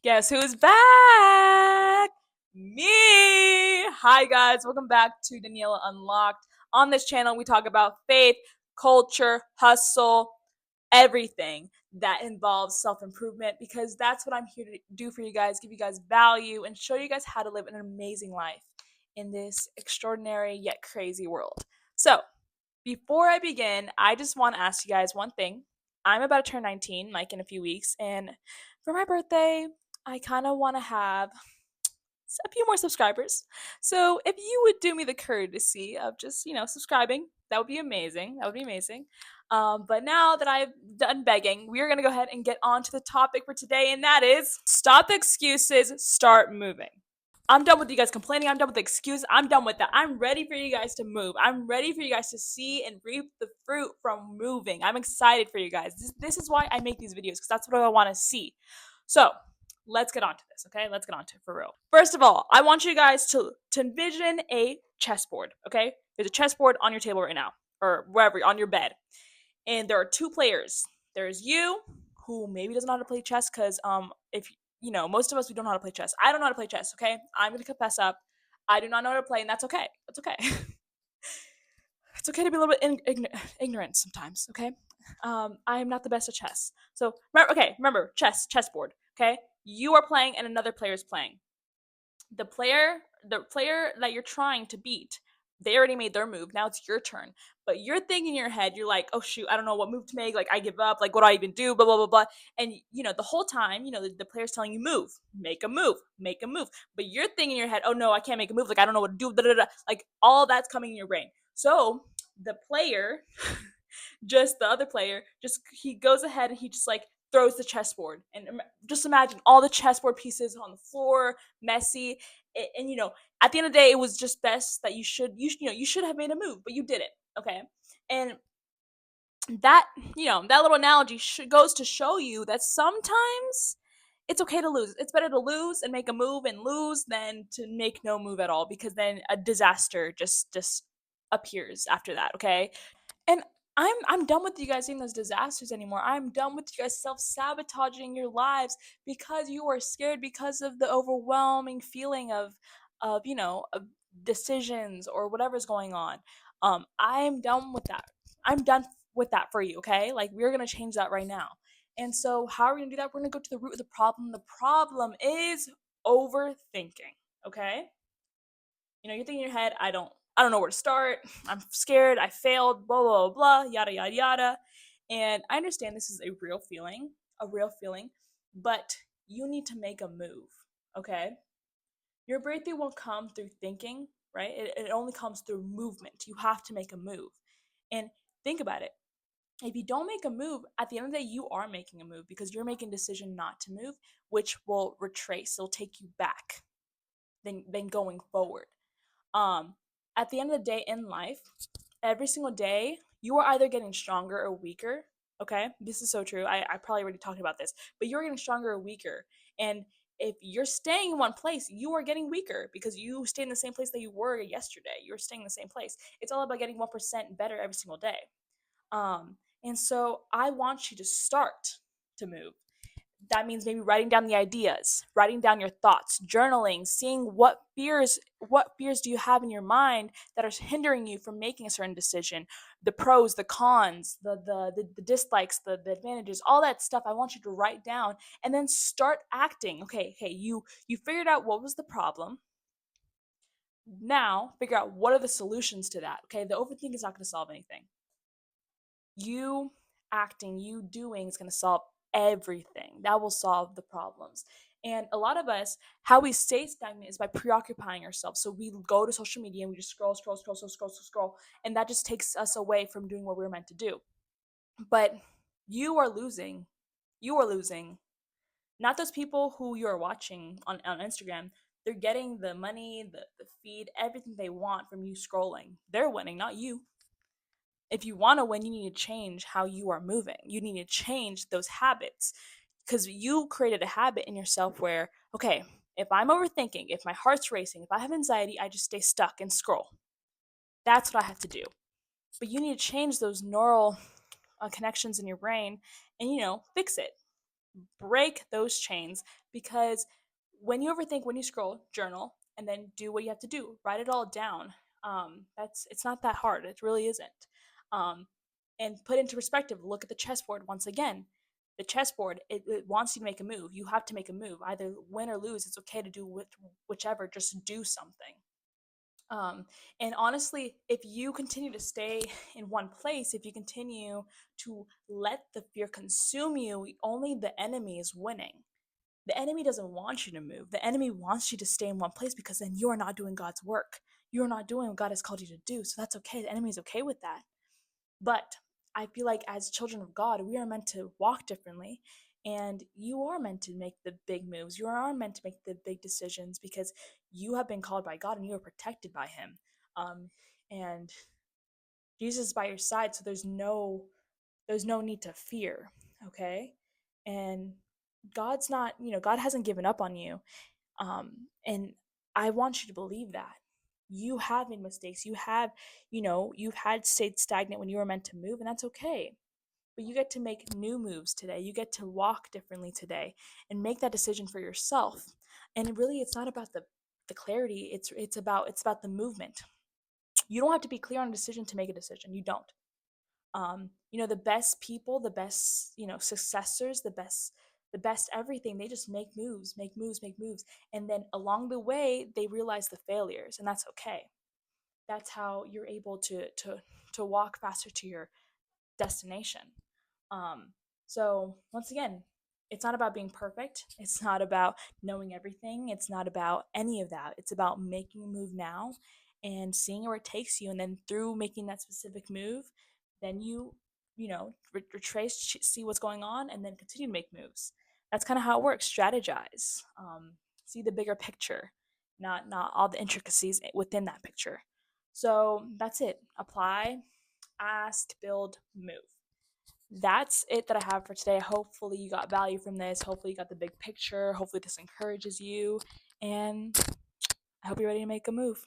Guess who's back? Me! Hi, guys. Welcome back to Daniela Unlocked. On this channel, we talk about faith, culture, hustle, everything that involves self improvement because that's what I'm here to do for you guys, give you guys value, and show you guys how to live an amazing life in this extraordinary yet crazy world. So, before I begin, I just want to ask you guys one thing. I'm about to turn 19, like in a few weeks, and for my birthday, I kind of want to have a few more subscribers. So if you would do me the courtesy of just, subscribing, that would be amazing. That would be amazing. But now that I've done begging, we are going to go ahead and get on to the topic for today, and that is stop excuses, start moving. I'm done with you guys complaining. I'm done with the excuse. I'm done with that. I'm ready for you guys to move. I'm ready for you guys to see and reap the fruit from moving. I'm excited for you guys. This is why I make these videos because that's what I want to see. So let's get on to this, okay? Let's get on to it for real. First of all, I want you guys to envision a chessboard, okay? There's a chessboard on your table right now or wherever, on your bed. And there are two players. There's you, who maybe doesn't know how to play chess because if most of us, we don't know how to play chess. I don't know how to play chess, okay? I'm gonna confess up. I do not know how to play, and that's okay. That's okay. It's okay to be a little bit ignorant sometimes, okay? I am not the best at chess. So remember, chessboard, okay? You are playing and another player is playing. The player that you're trying to beat, they already made their move. Now it's your turn. But you're thinking in your head, you're like, oh shoot, I don't know what move to make. Like, I give up. Like, what do I even do? Blah, blah, blah, blah. And, the whole time, the player's telling you, move, make a move, make a move. But you're thinking in your head, oh no, I can't make a move. Like, I don't know what to do. Da, da, da. Like, all that's coming in your brain. So the player, just the other player, he goes ahead and he just like throws the chessboard. And just imagine all the chessboard pieces on the floor, messy. And at the end of the day, it was just best that you should have made a move, but you didn't. Okay, and that that little analogy goes to show you that sometimes it's okay to lose. It's better to lose and make a move and lose than to make no move at all because then a disaster just appears after that. Okay, and I'm done with you guys seeing those disasters anymore. I'm done with you guys self-sabotaging your lives because you are scared because of the overwhelming feeling of decisions or whatever's going on. I'm done with that. I'm done with that for you, okay? Like we're gonna change that right now. And so how are we gonna do that? We're gonna go to the root of the problem. The problem is overthinking, okay? You're thinking in your head, I don't know where to start. I'm scared. I failed, blah, blah, blah, blah, yada, yada, yada. And I understand this is a real feeling, but you need to make a move, okay? Your breakthrough won't come through thinking, right? It only comes through movement. You have to make a move. And think about it. If you don't make a move, at the end of the day, you are making a move because you're making a decision not to move, which will retrace. It'll take you back than going forward. um at the end of the day in life, every single day you are either getting stronger or weaker. Okay, this is so true. I probably already talked about this, but you're getting stronger or weaker. And if you're staying in one place, you are getting weaker because you stay in the same place that you were yesterday. You're staying in the same place. It's all about getting 1% better every single day. And so I want you to start to move. That means maybe writing down the ideas, writing down your thoughts, journaling, seeing what fears do you have in your mind that are hindering you from making a certain decision, the pros, the cons, the dislikes, the advantages, all that stuff. I want you to write down and then start acting. Okay, you figured out what was the problem. Now figure out what are the solutions to that. Okay, the overthinking is not going to solve anything. You acting, you doing is going to solve everything. That will solve the problems. And a lot of us, how we stay stagnant is by preoccupying ourselves. So we go to social media and we just scroll, scroll, scroll, scroll, scroll, scroll, scroll, and that just takes us away from doing what we were meant to do. But you are losing. You are losing. Not those people who you are watching on Instagram. They're getting the money, the feed, everything they want from you scrolling. They're winning, not you. If you want to win, you need to change how you are moving. You need to change those habits because you created a habit in yourself where, okay, if I'm overthinking, if my heart's racing, if I have anxiety, I just stay stuck and scroll. That's what I have to do. But you need to change those neural connections in your brain and, fix it. Break those chains, because when you overthink, when you scroll, journal, and then do what you have to do. Write it all down. That's It's not that hard. It really isn't. Um, and put into perspective. Look at the chessboard once again. The chessboard, it wants you to make a move. You have to make a move, either win or lose. It's okay to do whichever. Just do something. Um, and honestly, if you continue to stay in one place, if you continue to let the fear consume you, only the enemy is winning. The enemy doesn't want you to move. The enemy wants you to stay in one place, because then you are not doing God's work. You are not doing what God has called you to do. So that's okay. The enemy is okay with that. But I feel like as children of God, we are meant to walk differently. And you are meant to make the big moves. You are meant to make the big decisions, because you have been called by God and you are protected by Him. Um, and Jesus is by your side, so there's no need to fear. Okay, and God's not, God hasn't given up on you. And I want you to believe that. You have made mistakes. You've had stayed stagnant when you were meant to move, and that's okay. But you get to make new moves today. You get to walk differently today and make that decision for yourself. And really, it's not about the clarity. It's about the movement. You don't have to be clear on a decision to make a decision. You don't. The best people, the best, successors, the best everything, they just make moves, make moves, make moves. And then along the way, they realize the failures, and that's okay. That's how you're able to walk faster to your destination. Um, so once again, it's not about being perfect. It's not about knowing everything. It's not about any of that. It's about making a move now and seeing where it takes you. And then through making that specific move, then retrace, see what's going on, and then continue to make moves. That's kind of how it works. Strategize. See the bigger picture, not all the intricacies within that picture. So that's it. Apply, ask, build, move. That's it that I have for today. Hopefully, you got value from this. Hopefully, you got the big picture. Hopefully, this encourages you. And I hope you're ready to make a move.